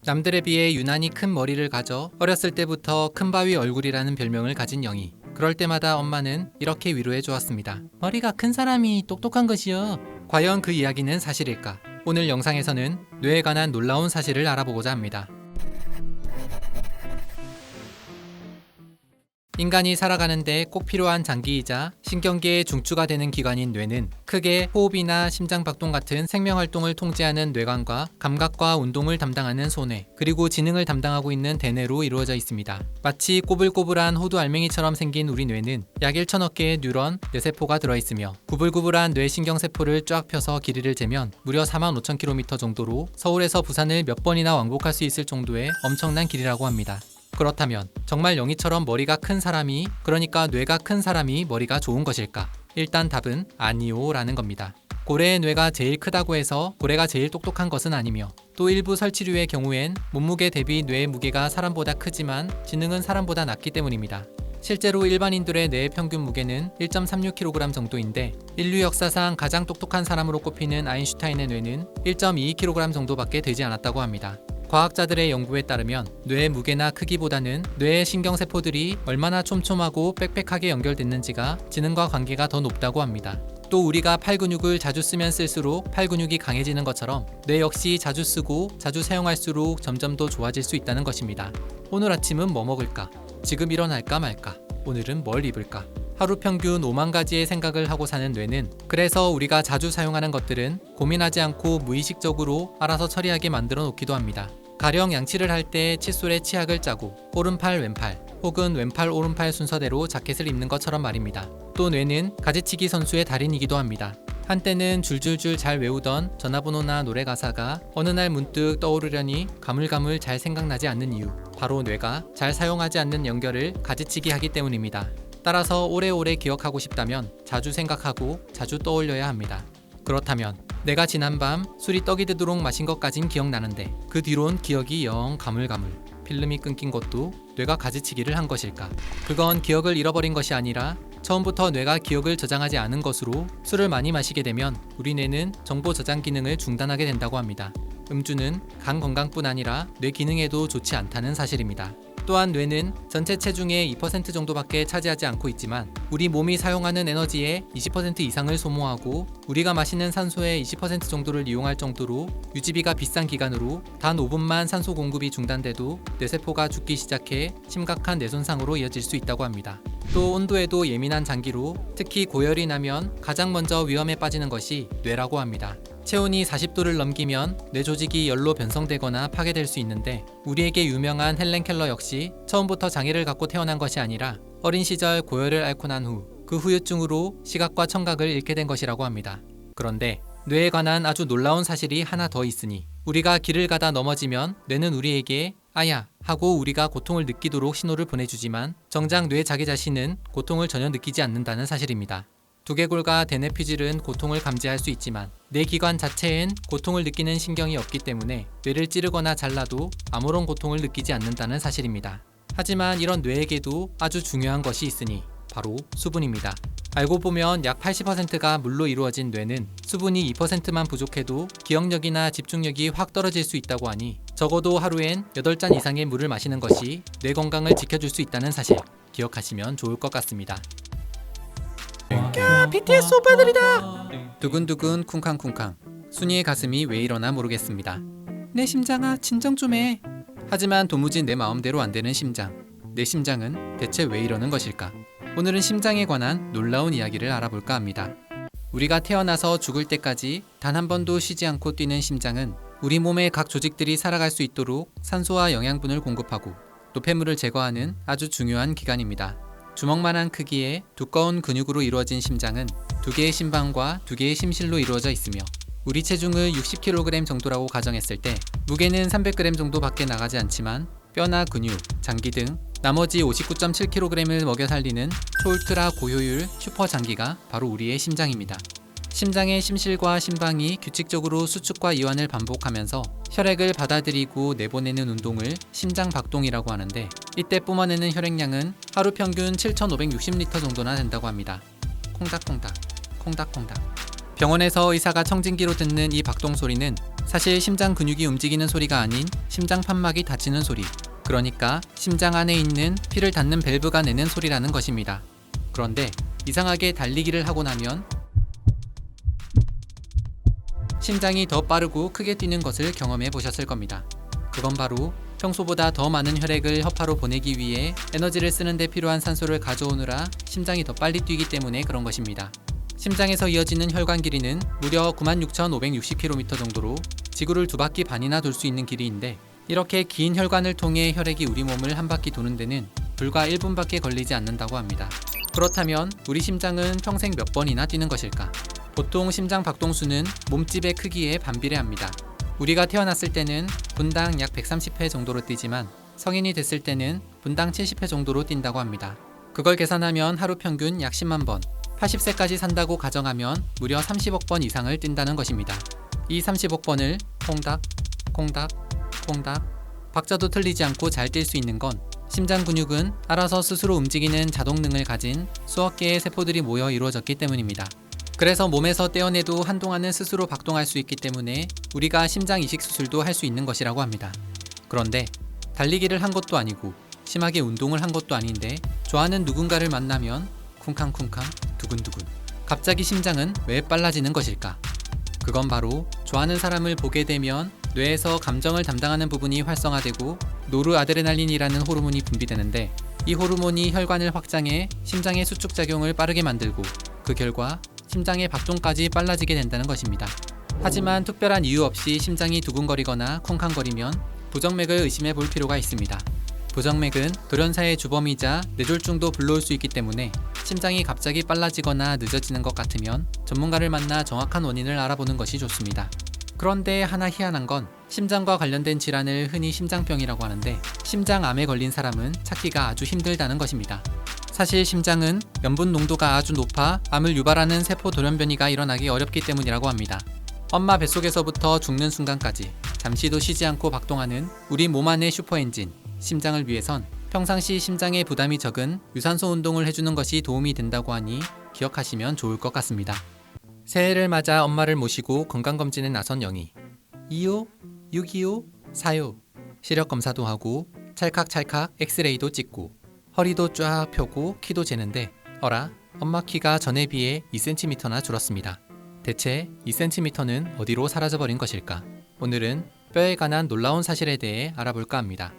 남들에 비해 유난히 큰 머리를 가져 어렸을 때부터 큰바위 얼굴이라는 별명을 가진 영희. 그럴 때마다 엄마는 이렇게 위로해 주었습니다. 머리가 큰 사람이 똑똑한 것이요. 과연 그 이야기는 사실일까? 오늘 영상에서는 뇌에 관한 놀라운 사실을 알아보고자 합니다. 인간이 살아가는데 꼭 필요한 장기이자 신경계의 중추가 되는 기관인 뇌는 크게 호흡이나 심장박동 같은 생명활동을 통제하는 뇌관과 감각과 운동을 담당하는 소뇌, 그리고 지능을 담당하고 있는 대뇌로 이루어져 있습니다. 마치 꼬불꼬불한 호두 알맹이처럼 생긴 우리 뇌는 약 1천억 개의 뉴런, 뇌세포가 들어있으며 구불구불한 뇌신경세포를 쫙 펴서 길이를 재면 무려 45,000km 정도로 서울에서 부산을 몇 번이나 왕복할 수 있을 정도의 엄청난 길이라고 합니다. 그렇다면 정말 영희처럼 머리가 큰 사람이, 그러니까 뇌가 큰 사람이 머리가 좋은 것일까? 일단 답은 아니요 라는 겁니다. 고래의 뇌가 제일 크다고 해서 고래가 제일 똑똑한 것은 아니며, 또 일부 설치류의 경우엔 몸무게 대비 뇌의 무게가 사람보다 크지만 지능은 사람보다 낮기 때문입니다. 실제로 일반인들의 뇌의 평균 무게는 1.36kg 정도인데 인류 역사상 가장 똑똑한 사람으로 꼽히는 아인슈타인의 뇌는 1.22kg 정도밖에 되지 않았다고 합니다. 과학자들의 연구에 따르면 뇌의 무게나 크기보다는 뇌의 신경세포들이 얼마나 촘촘하고 빽빽하게 연결됐는지가 지능과 관계가 더 높다고 합니다. 또 우리가 팔 근육을 자주 쓰면 쓸수록 팔 근육이 강해지는 것처럼 뇌 역시 자주 쓰고 자주 사용할수록 점점 더 좋아질 수 있다는 것입니다. 오늘 아침은 뭐 먹을까? 지금 일어날까 말까? 오늘은 뭘 입을까? 하루 평균 5만 가지의 생각을 하고 사는 뇌는, 그래서 우리가 자주 사용하는 것들은 고민하지 않고 무의식적으로 알아서 처리하게 만들어 놓기도 합니다. 가령 양치를 할 때 칫솔에 치약을 짜고 오른팔 왼팔 혹은 왼팔 오른팔 순서대로 자켓을 입는 것처럼 말입니다. 또 뇌는 가지치기 선수의 달인이기도 합니다. 한때는 줄줄줄 잘 외우던 전화번호나 노래 가사가 어느 날 문득 떠오르려니 가물가물 잘 생각나지 않는 이유, 바로 뇌가 잘 사용하지 않는 연결을 가지치기 하기 때문입니다. 따라서 오래오래 기억하고 싶다면 자주 생각하고 자주 떠올려야 합니다. 그렇다면 내가 지난밤 술이 떡이 되도록 마신 것까진 기억나는데 그 뒤론 기억이 영 가물가물, 필름이 끊긴 것도 뇌가 가지치기를 한 것일까? 그건 기억을 잃어버린 것이 아니라 처음부터 뇌가 기억을 저장하지 않은 것으로, 술을 많이 마시게 되면 우리 뇌는 정보 저장 기능을 중단하게 된다고 합니다. 음주는 간 건강뿐 아니라 뇌 기능에도 좋지 않다는 사실입니다. 또한 뇌는 전체 체중의 2% 정도밖에 차지하지 않고 있지만 우리 몸이 사용하는 에너지의 20% 이상을 소모하고 우리가 마시는 산소의 20% 정도를 이용할 정도로 유지비가 비싼 기관으로 단 5분만 산소 공급이 중단돼도 뇌세포가 죽기 시작해 심각한 뇌 손상으로 이어질 수 있다고 합니다. 또 온도에도 예민한 장기로 특히 고열이 나면 가장 먼저 위험에 빠지는 것이 뇌라고 합니다. 체온이 40도를 넘기면 뇌 조직이 열로 변성되거나 파괴될 수 있는데, 우리에게 유명한 헬렌 켈러 역시 처음부터 장애를 갖고 태어난 것이 아니라 어린 시절 고열을 앓고 난 후 그 후유증으로 시각과 청각을 잃게 된 것이라고 합니다. 그런데 뇌에 관한 아주 놀라운 사실이 하나 더 있으니, 우리가 길을 가다 넘어지면 뇌는 우리에게 아야 하고 우리가 고통을 느끼도록 신호를 보내주지만 정작 뇌 자기 자신은 고통을 전혀 느끼지 않는다는 사실입니다. 두개골과 대뇌피질은 고통을 감지할 수 있지만 뇌 기관 자체엔 고통을 느끼는 신경이 없기 때문에 뇌를 찌르거나 잘라도 아무런 고통을 느끼지 않는다는 사실입니다. 하지만 이런 뇌에게도 아주 중요한 것이 있으니 바로 수분입니다. 알고 보면 약 80%가 물로 이루어진 뇌는 수분이 2%만 부족해도 기억력이나 집중력이 확 떨어질 수 있다고 하니 적어도 하루엔 8잔 이상의 물을 마시는 것이 뇌 건강을 지켜줄 수 있다는 사실 기억하시면 좋을 것 같습니다. 야, BTS 오빠들이다! 두근두근 쿵쾅쿵쾅. 순이의 가슴이 왜 이러나 모르겠습니다. 내 심장아, 진정 좀 해. 하지만 도무지 내 마음대로 안 되는 심장. 내 심장은 대체 왜 이러는 것일까? 오늘은 심장에 관한 놀라운 이야기를 알아볼까 합니다. 우리가 태어나서 죽을 때까지 단 한 번도 쉬지 않고 뛰는 심장은 우리 몸의 각 조직들이 살아갈 수 있도록 산소와 영양분을 공급하고 또 폐물을 제거하는 아주 중요한 기관입니다. 주먹만한 크기의 두꺼운 근육으로 이루어진 심장은 2개의 심방과 2개의 심실로 이루어져 있으며 우리 체중을 60kg 정도라고 가정했을 때 무게는 300g 정도밖에 나가지 않지만 뼈나 근육, 장기 등 나머지 59.7kg을 먹여 살리는 초울트라 고효율 슈퍼 장기가 바로 우리의 심장입니다. 심장의 심실과 심방이 규칙적으로 수축과 이완을 반복하면서 혈액을 받아들이고 내보내는 운동을 심장박동이라고 하는데, 이때 뿜어내는 혈액량은 하루 평균 7,560L 정도나 된다고 합니다. 콩닥콩닥, 콩닥콩닥. 병원에서 의사가 청진기로 듣는 이 박동 소리는 사실 심장 근육이 움직이는 소리가 아닌 심장 판막이 닫히는 소리, 그러니까 심장 안에 있는 피를 닫는 밸브가 내는 소리라는 것입니다. 그런데 이상하게 달리기를 하고 나면 심장이 더 빠르고 크게 뛰는 것을 경험해 보셨을 겁니다. 그건 바로 평소보다 더 많은 혈액을 허파로 보내기 위해 에너지를 쓰는 데 필요한 산소를 가져오느라 심장이 더 빨리 뛰기 때문에 그런 것입니다. 심장에서 이어지는 혈관 길이는 무려 96,560km 정도로 지구를 2바퀴 반이나 돌 수 있는 길이인데, 이렇게 긴 혈관을 통해 혈액이 우리 몸을 한 바퀴 도는 데는 불과 1분밖에 걸리지 않는다고 합니다. 그렇다면 우리 심장은 평생 몇 번이나 뛰는 것일까? 보통 심장 박동수는 몸집의 크기에 반비례합니다. 우리가 태어났을 때는 분당 약 130회 정도로 뛰지만 성인이 됐을 때는 분당 70회 정도로 뛴다고 합니다. 그걸 계산하면 하루 평균 약 10만 번, 80세까지 산다고 가정하면 무려 30억 번 이상을 뛴다는 것입니다. 이 30억 번을 콩닥, 콩닥, 콩닥, 박자도 틀리지 않고 잘 뛸 수 있는 건 심장 근육은 알아서 스스로 움직이는 자동능을 가진 수억 개의 세포들이 모여 이루어졌기 때문입니다. 그래서 몸에서 떼어내도 한동안은 스스로 박동할 수 있기 때문에 우리가 심장 이식 수술도 할 수 있는 것이라고 합니다. 그런데 달리기를 한 것도 아니고 심하게 운동을 한 것도 아닌데 좋아하는 누군가를 만나면 쿵쾅쿵쾅 두근두근, 갑자기 심장은 왜 빨라지는 것일까? 그건 바로 좋아하는 사람을 보게 되면 뇌에서 감정을 담당하는 부분이 활성화되고 노르아드레날린이라는 호르몬이 분비되는데, 이 호르몬이 혈관을 확장해 심장의 수축작용을 빠르게 만들고 그 결과 심장의 박동까지 빨라지게 된다는 것입니다. 하지만 특별한 이유 없이 심장이 두근거리거나 쿵쾅거리면 부정맥을 의심해 볼 필요가 있습니다. 부정맥은 돌연사의 주범이자 뇌졸중도 불러올 수 있기 때문에 심장이 갑자기 빨라지거나 늦어지는 것 같으면 전문가를 만나 정확한 원인을 알아보는 것이 좋습니다. 그런데 하나 희한한 건 심장과 관련된 질환을 흔히 심장병이라고 하는데, 심장암에 걸린 사람은 찾기가 아주 힘들다는 것입니다. 사실 심장은 염분 농도가 아주 높아 암을 유발하는 세포 돌연변이가 일어나기 어렵기 때문이라고 합니다. 엄마 뱃속에서부터 죽는 순간까지 잠시도 쉬지 않고 박동하는 우리 몸 안의 슈퍼엔진, 심장을 위해선 평상시 심장에 부담이 적은 유산소 운동을 해주는 것이 도움이 된다고 하니 기억하시면 좋을 것 같습니다. 새해를 맞아 엄마를 모시고 건강검진에 나선 영희. 2호, 625, 4호. 시력 검사도 하고 찰칵찰칵 엑스레이도 찍고 허리도 쫙 펴고 키도 재는데, 어라? 엄마 키가 전에 비해 2cm나 줄었습니다. 대체 2cm는 어디로 사라져버린 것일까? 오늘은 뼈에 관한 놀라운 사실에 대해 알아볼까 합니다.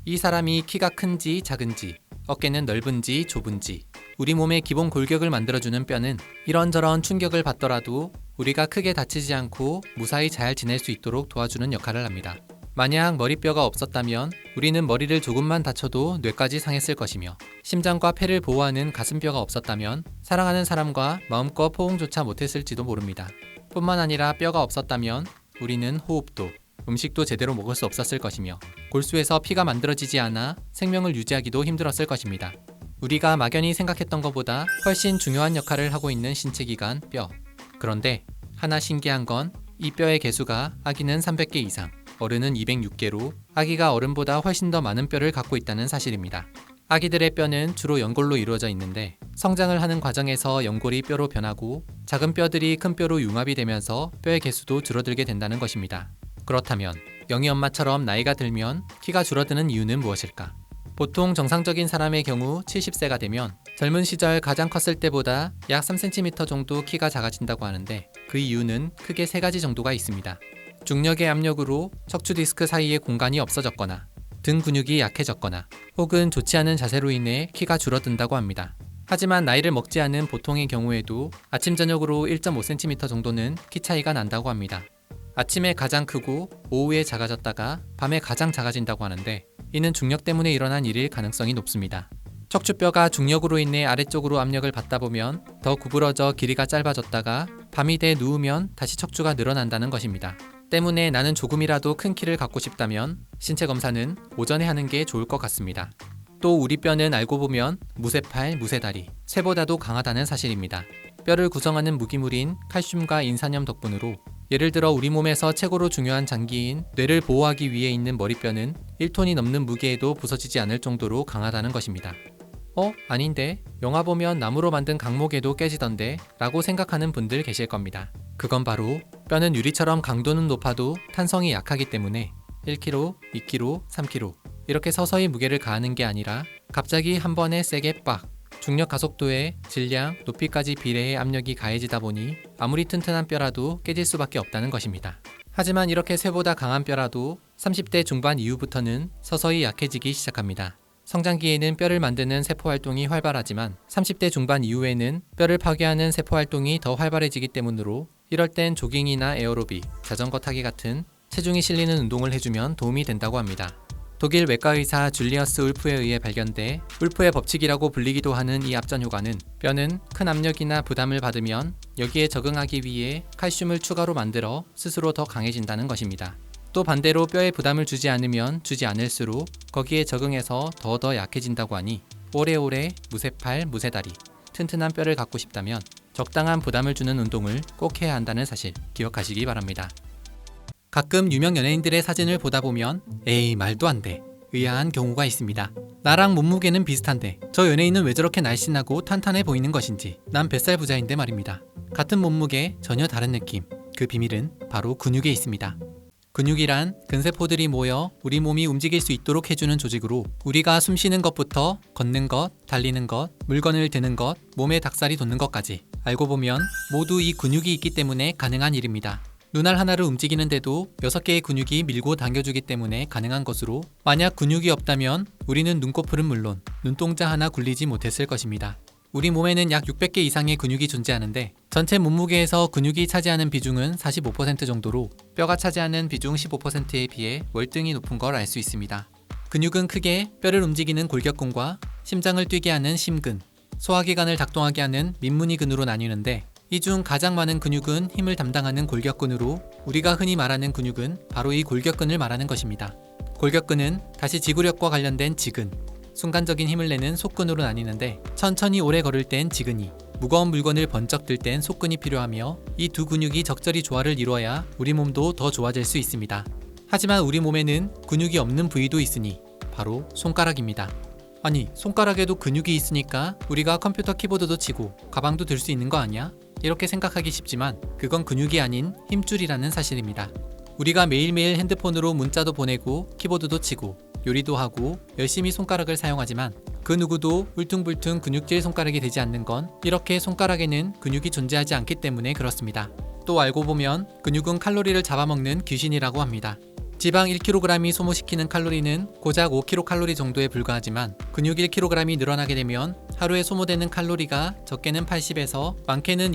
이 사람이 키가 큰지 작은지, 어깨는 넓은지 좁은지, 우리 몸의 기본 골격을 만들어주는 뼈는 이런저런 충격을 받더라도 우리가 크게 다치지 않고 무사히 잘 지낼 수 있도록 도와주는 역할을 합니다. 만약 머리뼈가 없었다면 우리는 머리를 조금만 다쳐도 뇌까지 상했을 것이며, 심장과 폐를 보호하는 가슴뼈가 없었다면 사랑하는 사람과 마음껏 포옹조차 못했을지도 모릅니다. 뿐만 아니라 뼈가 없었다면 우리는 호흡도, 음식도 제대로 먹을 수 없었을 것이며, 골수에서 피가 만들어지지 않아 생명을 유지하기도 힘들었을 것입니다. 우리가 막연히 생각했던 것보다 훨씬 중요한 역할을 하고 있는 신체기관 뼈. 그런데 하나 신기한 건 이 뼈의 개수가 아기는 300개 이상, 어른은 206개로 아기가 어른보다 훨씬 더 많은 뼈를 갖고 있다는 사실입니다. 아기들의 뼈는 주로 연골로 이루어져 있는데, 성장을 하는 과정에서 연골이 뼈로 변하고 작은 뼈들이 큰 뼈로 융합이 되면서 뼈의 개수도 줄어들게 된다는 것입니다. 그렇다면 영희 엄마처럼 나이가 들면 키가 줄어드는 이유는 무엇일까? 보통 정상적인 사람의 경우 70세가 되면 젊은 시절 가장 컸을 때보다 약 3cm 정도 키가 작아진다고 하는데, 그 이유는 크게 3가지 정도가 있습니다. 중력의 압력으로 척추 디스크 사이에 공간이 없어졌거나, 등 근육이 약해졌거나, 혹은 좋지 않은 자세로 인해 키가 줄어든다고 합니다. 하지만 나이를 먹지 않은 보통의 경우에도 아침 저녁으로 1.5cm 정도는 키 차이가 난다고 합니다. 아침에 가장 크고 오후에 작아졌다가 밤에 가장 작아진다고 하는데, 이는 중력 때문에 일어난 일일 가능성이 높습니다. 척추뼈가 중력으로 인해 아래쪽으로 압력을 받다 보면 더 구부러져 길이가 짧아졌다가 밤이 돼 누우면 다시 척추가 늘어난다는 것입니다. 때문에 나는 조금이라도 큰 키를 갖고 싶다면 신체 검사는 오전에 하는 게 좋을 것 같습니다. 또 우리 뼈는 알고 보면 무쇠팔, 무쇠다리, 쇠보다도 강하다는 사실입니다. 뼈를 구성하는 무기물인 칼슘과 인산염 덕분으로, 예를 들어 우리 몸에서 최고로 중요한 장기인 뇌를 보호하기 위해 있는 머리뼈는 1톤이 넘는 무게에도 부서지지 않을 정도로 강하다는 것입니다. 아닌데 영화 보면 나무로 만든 강목에도 깨지던데 라고 생각하는 분들 계실 겁니다. 그건 바로 뼈는 유리처럼 강도는 높아도 탄성이 약하기 때문에 1kg, 2kg, 3kg 이렇게 서서히 무게를 가하는 게 아니라 갑자기 한 번에 세게 빡 중력 가속도에 질량, 높이까지 비례해 압력이 가해지다 보니 아무리 튼튼한 뼈라도 깨질 수밖에 없다는 것입니다. 하지만 이렇게 쇠보다 강한 뼈라도 30대 중반 이후부터는 서서히 약해지기 시작합니다. 성장기에는 뼈를 만드는 세포 활동이 활발하지만 30대 중반 이후에는 뼈를 파괴하는 세포 활동이 더 활발해지기 때문으로 이럴 땐 조깅이나 에어로빅, 자전거 타기 같은 체중이 실리는 운동을 해주면 도움이 된다고 합니다. 독일 외과의사 줄리어스 울프에 의해 발견돼 울프의 법칙이라고 불리기도 하는 이 압전 효과는 뼈는 큰 압력이나 부담을 받으면 여기에 적응하기 위해 칼슘을 추가로 만들어 스스로 더 강해진다는 것입니다. 또 반대로 뼈에 부담을 주지 않으면 주지 않을수록 거기에 적응해서 더 약해진다고 하니 오래오래 무쇠팔, 무쇠다리, 튼튼한 뼈를 갖고 싶다면 적당한 부담을 주는 운동을 꼭 해야 한다는 사실 기억하시기 바랍니다. 가끔 유명 연예인들의 사진을 보다 보면 에이 말도 안 돼 의아한 경우가 있습니다. 나랑 몸무게는 비슷한데 저 연예인은 왜 저렇게 날씬하고 탄탄해 보이는 것인지 난 뱃살 부자인데 말입니다. 같은 몸무게 전혀 다른 느낌. 그 비밀은 바로 근육에 있습니다. 근육이란 근세포들이 모여 우리 몸이 움직일 수 있도록 해주는 조직으로 우리가 숨 쉬는 것부터 걷는 것, 달리는 것, 물건을 드는 것, 몸에 닭살이 돋는 것까지 알고 보면 모두 이 근육이 있기 때문에 가능한 일입니다. 눈알 하나를 움직이는데도 6개의 근육이 밀고 당겨주기 때문에 가능한 것으로 만약 근육이 없다면 우리는 눈꺼풀은 물론 눈동자 하나 굴리지 못했을 것입니다. 우리 몸에는 약 600개 이상의 근육이 존재하는데 전체 몸무게에서 근육이 차지하는 비중은 45% 정도로 뼈가 차지하는 비중 15%에 비해 월등히 높은 걸 알 수 있습니다. 근육은 크게 뼈를 움직이는 골격근과 심장을 뛰게 하는 심근, 소화기관을 작동하게 하는 민문이근으로 나뉘는데 이 중 가장 많은 근육은 힘을 담당하는 골격근으로 우리가 흔히 말하는 근육은 바로 이 골격근을 말하는 것입니다. 골격근은 다시 지구력과 관련된 지근, 순간적인 힘을 내는 속근으로 나뉘는데 천천히 오래 걸을 땐 지근이, 무거운 물건을 번쩍 들 땐 속근이 필요하며 이 두 근육이 적절히 조화를 이루어야 우리 몸도 더 좋아질 수 있습니다. 하지만 우리 몸에는 근육이 없는 부위도 있으니 바로 손가락입니다. 아니 손가락에도 근육이 있으니까 우리가 컴퓨터 키보드도 치고 가방도 들 수 있는 거 아니야? 이렇게 생각하기 쉽지만 그건 근육이 아닌 힘줄이라는 사실입니다. 우리가 매일매일 핸드폰으로 문자도 보내고 키보드도 치고 요리도 하고 열심히 손가락을 사용하지만 그 누구도 울퉁불퉁 근육질 손가락이 되지 않는 건 이렇게 손가락에는 근육이 존재하지 않기 때문에 그렇습니다. 또 알고 보면 근육은 칼로리를 잡아먹는 귀신이라고 합니다. 지방 1kg이 소모시키는 칼로리는 고작 5kcal 정도에 불과하지만 근육 1kg이 늘어나게 되면 하루에 소모되는 칼로리가 적게는 80에서 많게는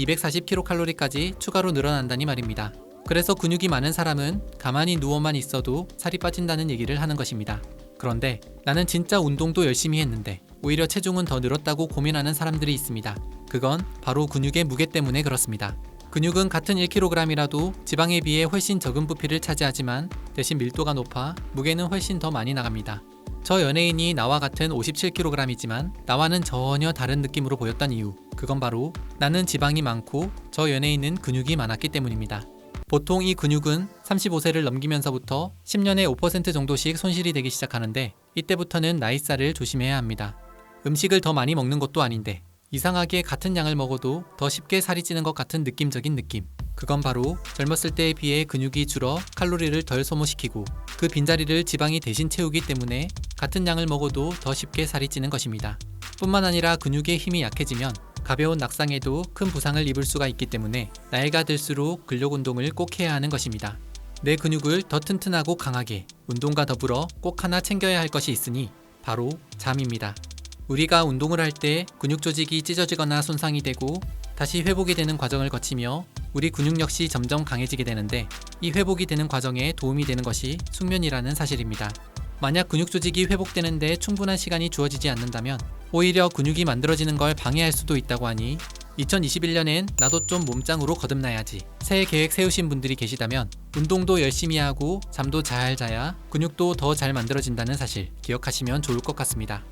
240kcal까지 추가로 늘어난다니 말입니다. 그래서 근육이 많은 사람은 가만히 누워만 있어도 살이 빠진다는 얘기를 하는 것입니다. 그런데 나는 진짜 운동도 열심히 했는데 오히려 체중은 더 늘었다고 고민하는 사람들이 있습니다. 그건 바로 근육의 무게 때문에 그렇습니다. 근육은 같은 1kg이라도 지방에 비해 훨씬 적은 부피를 차지하지만 대신 밀도가 높아 무게는 훨씬 더 많이 나갑니다. 저 연예인이 나와 같은 57kg이지만 나와는 전혀 다른 느낌으로 보였던 이유, 그건 바로 나는 지방이 많고 저 연예인은 근육이 많았기 때문입니다. 보통 이 근육은 35세를 넘기면서부터 10년에 5% 정도씩 손실이 되기 시작하는데 이때부터는 나이살을 조심해야 합니다. 음식을 더 많이 먹는 것도 아닌데 이상하게 같은 양을 먹어도 더 쉽게 살이 찌는 것 같은 느낌적인 느낌. 그건 바로 젊었을 때에 비해 근육이 줄어 칼로리를 덜 소모시키고 그 빈자리를 지방이 대신 채우기 때문에 같은 양을 먹어도 더 쉽게 살이 찌는 것입니다. 뿐만 아니라 근육의 힘이 약해지면 가벼운 낙상에도 큰 부상을 입을 수가 있기 때문에 나이가 들수록 근력 운동을 꼭 해야 하는 것입니다. 내 근육을 더 튼튼하고 강하게 운동과 더불어 꼭 하나 챙겨야 할 것이 있으니 바로 잠입니다. 우리가 운동을 할 때 근육 조직이 찢어지거나 손상이 되고 다시 회복이 되는 과정을 거치며 우리 근육 역시 점점 강해지게 되는데 이 회복이 되는 과정에 도움이 되는 것이 숙면이라는 사실입니다. 만약 근육 조직이 회복되는데 충분한 시간이 주어지지 않는다면 오히려 근육이 만들어지는 걸 방해할 수도 있다고 하니 2021년엔 나도 좀 몸짱으로 거듭나야지 새해 계획 세우신 분들이 계시다면 운동도 열심히 하고 잠도 잘 자야 근육도 더 잘 만들어진다는 사실 기억하시면 좋을 것 같습니다.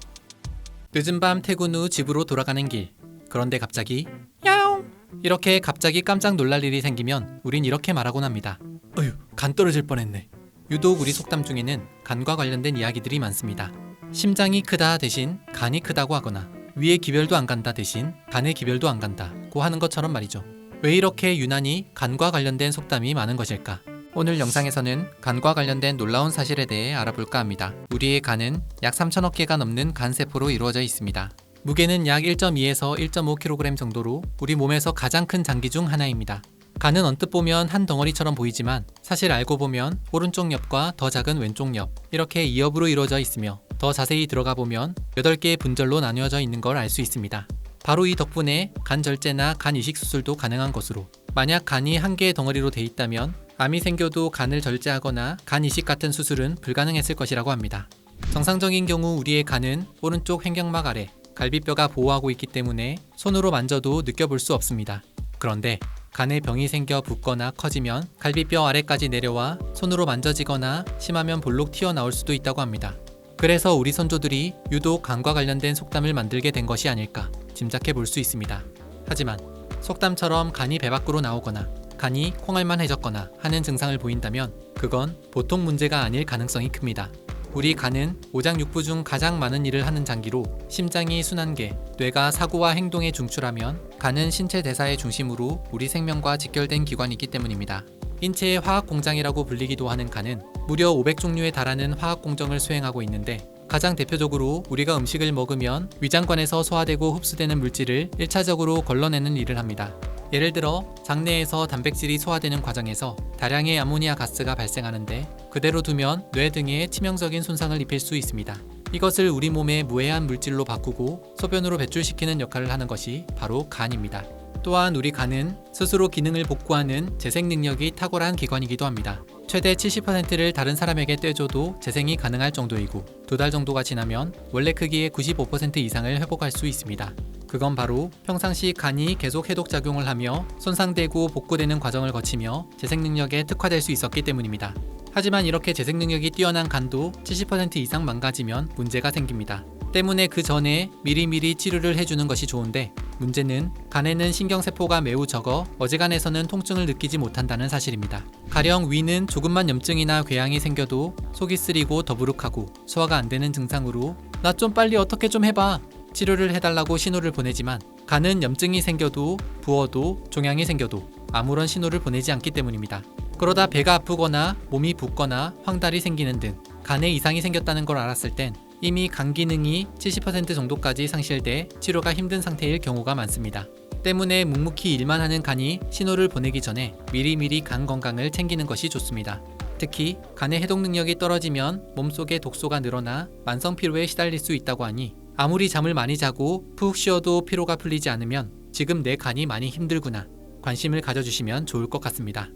늦은 밤 퇴근 후 집으로 돌아가는 길. 그런데 갑자기 야옹! 이렇게 갑자기 깜짝 놀랄 일이 생기면 우린 이렇게 말하곤 합니다. 어휴, 간 떨어질 뻔했네. 유독 우리 속담 중에는 간과 관련된 이야기들이 많습니다. 심장이 크다 대신 간이 크다고 하거나 위에 기별도 안 간다 대신 간에 기별도 안 간다고 하는 것처럼 말이죠. 왜 이렇게 유난히 간과 관련된 속담이 많은 것일까? 오늘 영상에서는 간과 관련된 놀라운 사실에 대해 알아볼까 합니다. 우리의 간은 약 3천억 개가 넘는 간세포로 이루어져 있습니다. 무게는 약 1.2에서 1.5kg 정도로 우리 몸에서 가장 큰 장기 중 하나입니다. 간은 언뜻 보면 한 덩어리처럼 보이지만 사실 알고 보면 오른쪽 옆과 더 작은 왼쪽 옆 이렇게 2옆으로 이루어져 있으며 더 자세히 들어가 보면 8개의 분절로 나뉘어져 있는 걸 알 수 있습니다. 바로 이 덕분에 간 절제나 간 이식 수술도 가능한 것으로, 만약 간이 한 개의 덩어리로 돼 있다면 암이 생겨도 간을 절제하거나 간 이식 같은 수술은 불가능했을 것이라고 합니다. 정상적인 경우 우리의 간은 오른쪽 횡격막 아래 갈비뼈가 보호하고 있기 때문에 손으로 만져도 느껴볼 수 없습니다. 그런데 간에 병이 생겨 붓거나 커지면 갈비뼈 아래까지 내려와 손으로 만져지거나 심하면 볼록 튀어나올 수도 있다고 합니다. 그래서 우리 선조들이 유독 간과 관련된 속담을 만들게 된 것이 아닐까 짐작해 볼 수 있습니다. 하지만 속담처럼 간이 배 밖으로 나오거나 간이 콩알만해졌거나 하는 증상을 보인다면 그건 보통 문제가 아닐 가능성이 큽니다. 우리 간은 오장육부 중 가장 많은 일을 하는 장기로 심장이 순환계, 뇌가 사고와 행동에 중추라면 간은 신체 대사의 중심으로 우리 생명과 직결된 기관이기 때문입니다. 인체의 화학공장이라고 불리기도 하는 간은 무려 500종류에 달하는 화학공정을 수행하고 있는데, 가장 대표적으로 우리가 음식을 먹으면 위장관에서 소화되고 흡수되는 물질을 1차적으로 걸러내는 일을 합니다. 예를 들어 장내에서 단백질이 소화되는 과정에서 다량의 아모니아 가스가 발생하는데 그대로 두면 뇌 등에 치명적인 손상을 입힐 수 있습니다. 이것을 우리 몸의 무해한 물질로 바꾸고 소변으로 배출시키는 역할을 하는 것이 바로 간입니다. 또한 우리 간은 스스로 기능을 복구하는 재생 능력이 탁월한 기관이기도 합니다. 최대 70%를 다른 사람에게 떼줘도 재생이 가능할 정도이고 2달 정도가 지나면 원래 크기의 95% 이상을 회복할 수 있습니다. 그건 바로 평상시 간이 계속 해독작용을 하며 손상되고 복구되는 과정을 거치며 재생 능력에 특화될 수 있었기 때문입니다. 하지만 이렇게 재생 능력이 뛰어난 간도 70% 이상 망가지면 문제가 생깁니다. 때문에 그 전에 미리미리 치료를 해주는 것이 좋은데, 문제는 간에는 신경세포가 매우 적어 어지간해서는 통증을 느끼지 못한다는 사실입니다. 가령 위는 조금만 염증이나 궤양이 생겨도 속이 쓰리고 더부룩하고 소화가 안 되는 증상으로 나 좀 빨리 어떻게 좀 해봐, 치료를 해달라고 신호를 보내지만 간은 염증이 생겨도 부어도 종양이 생겨도 아무런 신호를 보내지 않기 때문입니다. 그러다 배가 아프거나 몸이 붓거나 황달이 생기는 등 간에 이상이 생겼다는 걸 알았을 땐 이미 간 기능이 70% 정도까지 상실돼 치료가 힘든 상태일 경우가 많습니다. 때문에 묵묵히 일만 하는 간이 신호를 보내기 전에 미리미리 간 건강을 챙기는 것이 좋습니다. 특히 간의 해독 능력이 떨어지면 몸속에 독소가 늘어나 만성 피로에 시달릴 수 있다고 하니 아무리 잠을 많이 자고 푹 쉬어도 피로가 풀리지 않으면 지금 내 간이 많이 힘들구나 관심을 가져주시면 좋을 것 같습니다.